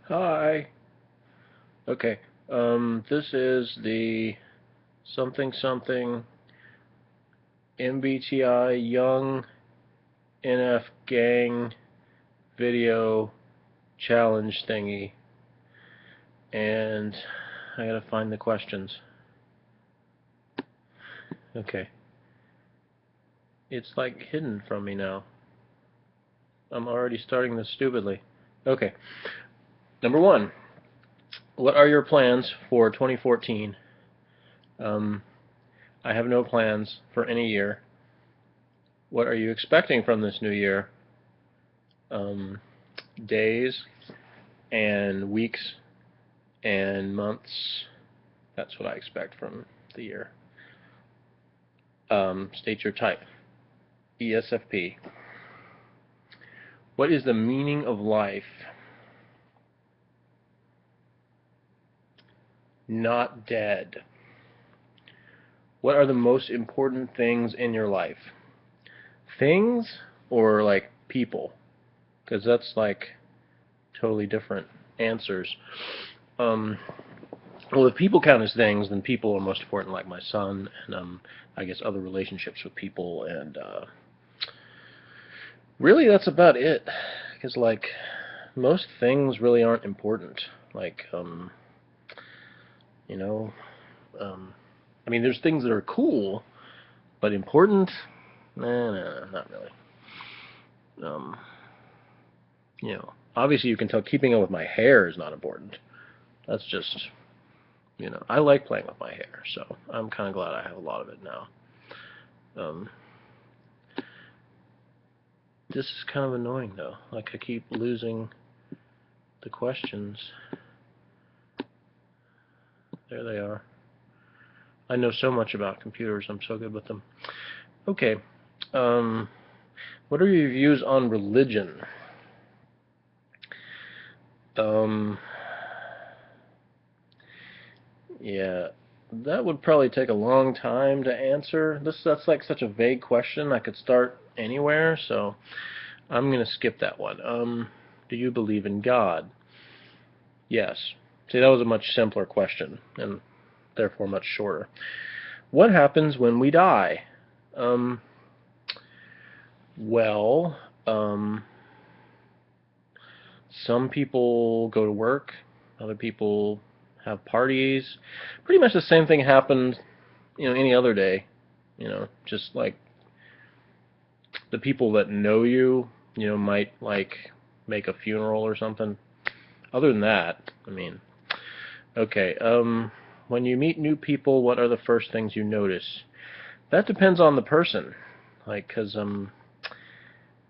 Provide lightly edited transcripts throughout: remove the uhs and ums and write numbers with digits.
Hi. Okay. This is the something something MBTI Young NF Gang video challenge thingy, and I gotta find the questions. Okay. It's like hidden from me now. I'm already starting this stupidly. Okay. Number one. What are your plans for 2014? Um, I have no plans for any year. What are you expecting from this new year? Um, Days and weeks and months. That's what I expect from the year. State your type. ESFP. What is the meaning of life? Not dead. What are the most important things in your life? Things or like people? Because that's like totally different answers. Um, well, if people count as things, then people are most important, like my son, and I guess other relationships with people, and really that's about it. Because like most things really aren't important. Like you know, um, I mean, there's things that are cool, but important? Nah, not really. Um, obviously you can tell keeping up with my hair is not important. That's just, I like playing with my hair, so I'm kind of glad I have a lot of it now. Um, this is kind of annoying though. Like I keep losing the questions. There they are. I know so much about computers. I'm so good with them. Okay. Um, what are your views on religion? Um, yeah, that would probably take a long time to answer. That's like such a vague question. I could start anywhere, so I'm gonna skip that one. Do you believe in God? Yes. See, that was a much simpler question, and therefore much shorter. What happens when we die? Um, well, um, some people go to work, other people have parties. Pretty much the same thing happens, any other day. Just like the people that know you, might like make a funeral or something. Other than that, I mean, okay. When you meet new people, what are the first things you notice? That depends on the person. Like, 'cause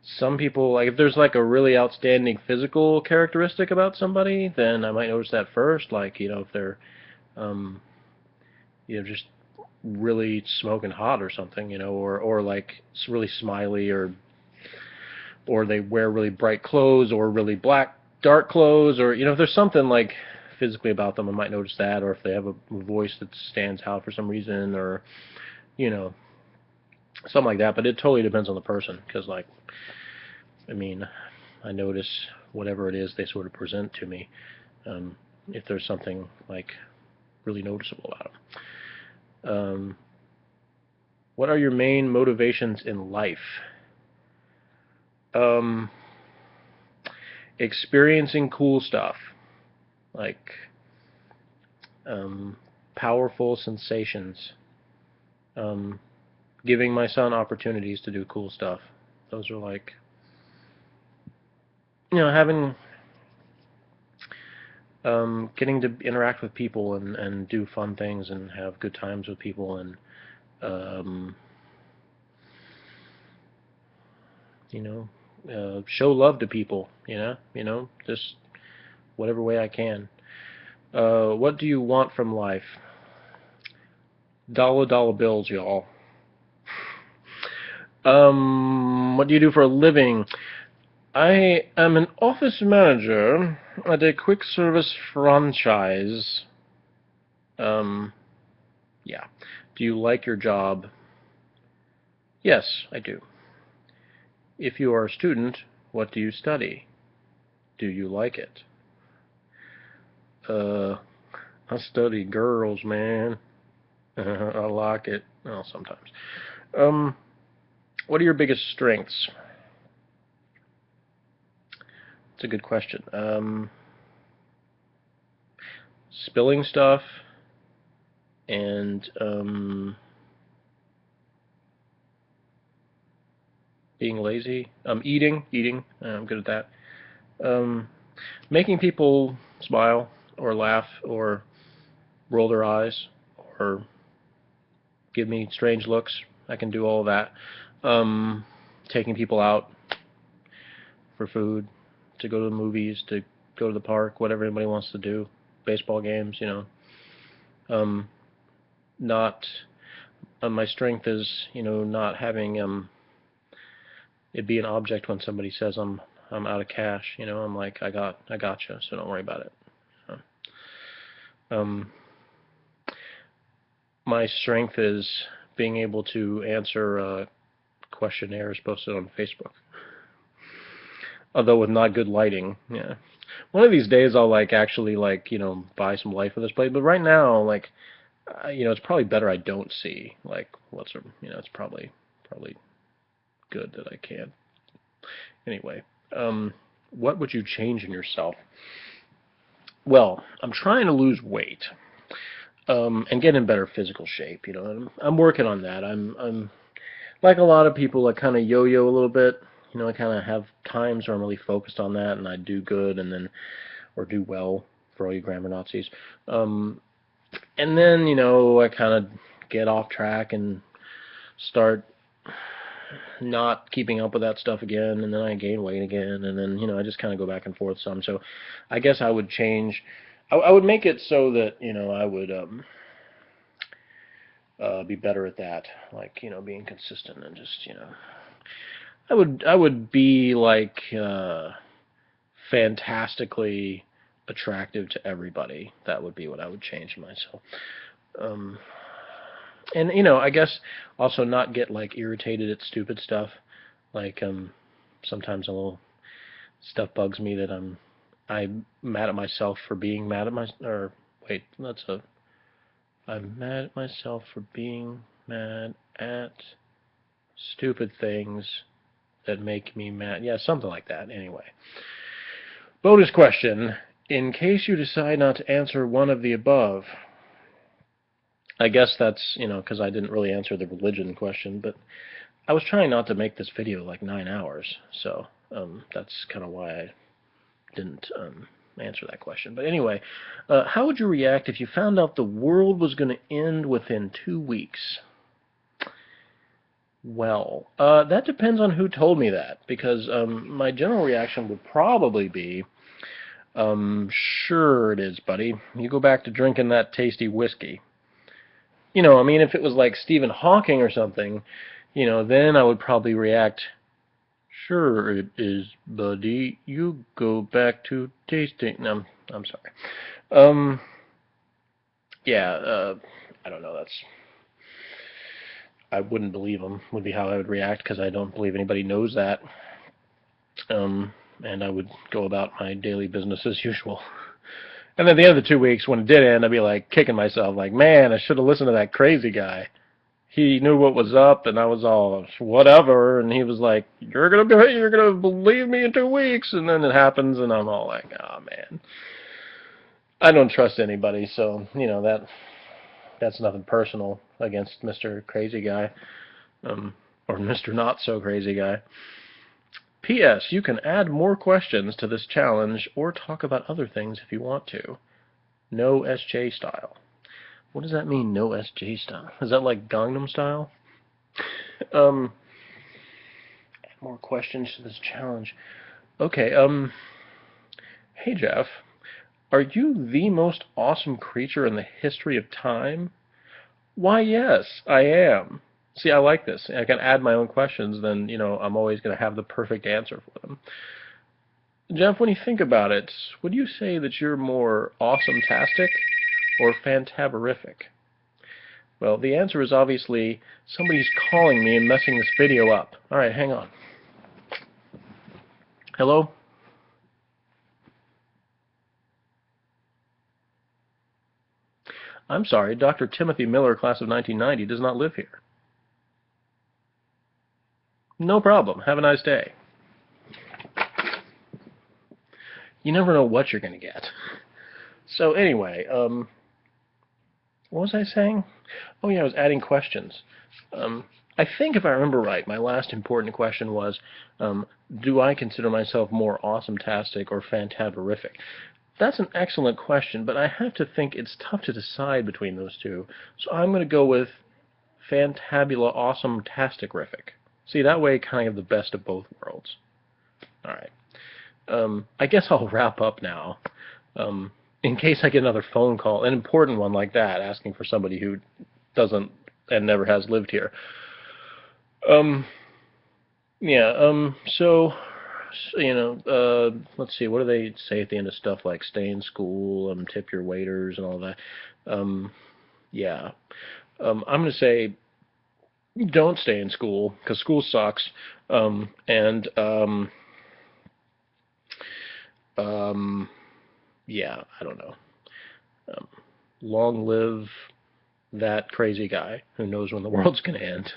some people, like if there's like a really outstanding physical characteristic about somebody, then I might notice that first. Like, if they're um, just really smoking hot or something, or like really smiley, or they wear really bright clothes or really black dark clothes, or if there's something like physically about them, I might notice that, or if they have a voice that stands out for some reason, or you know something like that. But it totally depends on the person, because like I mean, I notice whatever it is they sort of present to me, um, if there's something like really noticeable about them. What are your main motivations in life? Um, Experiencing cool stuff, like um, powerful sensations, um, giving my son opportunities to do cool stuff. Those are like, having, getting to interact with people and do fun things and have good times with people and, um, you know, show love to people. Just whatever way I can. What do you want from life? Dollar bills, y'all. What do you do for a living? I am an office manager at a quick service franchise. Um, yeah. Do you like your job? Yes, I do. If you are a student, what do you study? Do you like it? Uh, I study girls, man. I like it. Well, sometimes. Um, what are your biggest strengths? It's a good question. Spilling stuff and being lazy. Eating. I'm good at that. Um, making people smile or laugh or roll their eyes or give me strange looks. I can do all of that. Taking people out for food, to go to the movies, to go to the park, whatever anybody wants to do. Baseball games, you know. Not My strength is, you know, not having it be an object when somebody says I'm out of cash. You know, I'm like I gotcha, so don't worry about it. So, um, my strength is being able to answer questionnaires posted on Facebook, although with not good lighting. Yeah, one of these days I'll like actually like you know buy some light for this place, but right now like you know it's probably better I don't see like you know it's probably good that I can't. Anyway, what would you change in yourself? Well, I'm trying to lose weight and get in better physical shape. You know, I'm working on that. I'm like a lot of people. I kind of yo-yo a little bit. You know, I kind of have times where I'm really focused on that, and I do good, and then or do well for all you grammar Nazis. Um, and then you know I kind of get off track and start not keeping up with that stuff again, and then I gain weight again, and then you know I just kind of go back and forth some. So I guess I would change. I would make it so that you know I would be better at that, like you know being consistent and just you know I would be like fantastically attractive to everybody. That would be what I would change in myself. Um, and you know I guess also not get like irritated at stupid stuff. Like sometimes a little stuff bugs me that I'm mad at myself for being mad at my or wait that's a I'm mad at myself for being mad at stupid things that make me mad. Yeah, something like that. Anyway, bonus question: in case you decide not to answer one of the above, I guess that's you know because I didn't really answer the religion question, but I was trying not to make this video like 9 hours, so that's kind of why I didn't answer that question. But anyway, how would you react if you found out the world was going to end within 2 weeks? Well, that depends on who told me that, because my general reaction would probably be, sure it is, buddy. You go back to drinking that tasty whiskey. You know, I mean, if it was like Stephen Hawking or something, you know, then I would probably react, sure it is, buddy. You go back to tasting. No, I'm sorry. Um, yeah, I don't know. I wouldn't believe him, would be how I would react, because I don't believe anybody knows that. And I would go about my daily business as usual. And then at the end of the 2 weeks, when it did end, I'd be like kicking myself, like, man, I should have listened to that crazy guy. He knew what was up, and I was all whatever. And he was like, you're gonna believe me in 2 weeks, and then it happens, and I'm all like, oh man, I don't trust anybody. So you know that's nothing personal against Mr. Crazy Guy, or Mr. Not So Crazy Guy. P.S. You can add more questions to this challenge or talk about other things if you want to. No SJ style. What does that mean, no SJ style? Is that like Gangnam Style? Add more questions to this challenge. Okay, hey Jeff, are you the most awesome creature in the history of time? Why, yes, I am. See, I like this. I can add my own questions, then, you know, I'm always going to have the perfect answer for them. Jeff, when you think about it, would you say that you're more awesome-tastic or fantaberific? Well, the answer is obviously somebody's calling me and messing this video up. All right, hang on. Hello? I'm sorry, Dr. Timothy Miller, class of 1990, does not live here. No problem. Have a nice day. You never know what you're going to get. So anyway, what was I saying? Oh yeah, I was adding questions. I think if I remember right, my last important question was, do I consider myself more awesome-tastic or fantaberific? That's an excellent question, but I have to think it's tough to decide between those two. So I'm going to go with fantabula awesome-tastic-rific. See, that way kind of the best of both worlds. All right. I guess I'll wrap up now. In case I get another phone call, an important one like that, asking for somebody who doesn't and never has lived here. So, let's see, what do they say at the end of stuff like stay in school and tip your waiters and all that? Yeah. I'm going to say don't stay in school, because school sucks. Yeah, I don't know. Long live that crazy guy who knows when the world's going to end.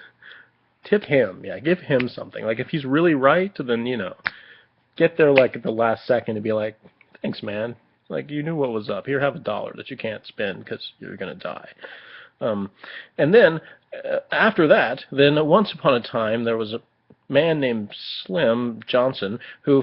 Tip him, yeah, give him something. Like, if he's really right, then, get there, like, at the last second and be like, thanks, man. Like, you knew what was up. Here, have $1 that you can't spend because you're going to die. And then, after that, then once upon a time, there was a man named Slim Johnson who